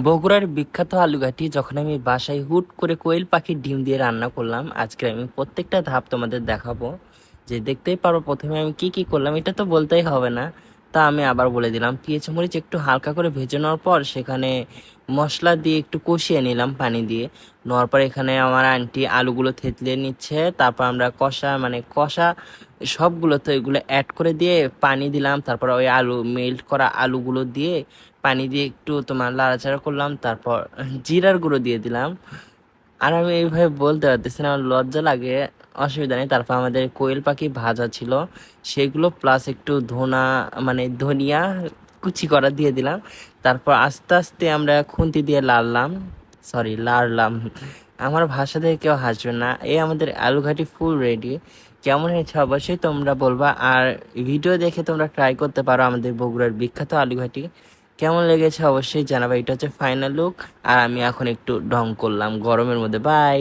বগুড়ার বিখ্যাত আলুঘাটি যখন আমি বাসায় হুট করে কোয়েল পাখির ডিম দিয়ে রান্না করলাম, আজকে আমি প্রত্যেকটা ধাপ তোমাদের দেখাবো। যে দেখতেই পারো প্রথমে আমি কি কি করলাম, এটা তো বলতেই হবে না, তা আমি আবার বলে দিলাম। পেঁয়াজ মরিচ একটু হালকা করে ভেজে নেওয়ার পর সেখানে মশলা দিয়ে একটু কষিয়ে নিলাম পানি দিয়ে। নেওয়ার পর এখানে আমার আন্টি আলুগুলো থেতলে নিচ্ছে, তারপর আমরা কষা সবগুলো তো এগুলো অ্যাড করে দিয়ে পানি দিলাম। তারপর ওই আলু মেল্ট করা আলুগুলো দিয়ে পানি দিয়ে একটু তোমার লাড়াচাড়া করলাম, তারপর জিরার গুঁড়ো দিয়ে দিলাম। আর আমি এইভাবে বলতে পারতেছি না, আমার লজ্জা লাগে। অসুবিধা নেই। তারপর আমাদের কোয়েল পাখি ভাজা ছিল, সেগুলো প্লাস একটু ধনিয়া কুচি করা দিয়ে দিলাম। তারপর আস্তে আস্তে আমরা খুন্তি দিয়ে লাড়লাম। আমার ভাষা থেকে কেউ হাসবে না। এই আমাদের আলুঘাটি ফুল রেডি। কেমন হয়েছে অবশ্যই তোমরা বলবা, আর ভিডিও দেখে তোমরা ট্রাই করতে পারো আমাদের বগুড়ার বিখ্যাত আলুঘাটি। কেমন লেগেছে অবশ্যই জানাবে। এটা হচ্ছে ফাইনাল লুক। আর আমি এখন একটু ঢং করলাম গরমের মধ্যে। বাই।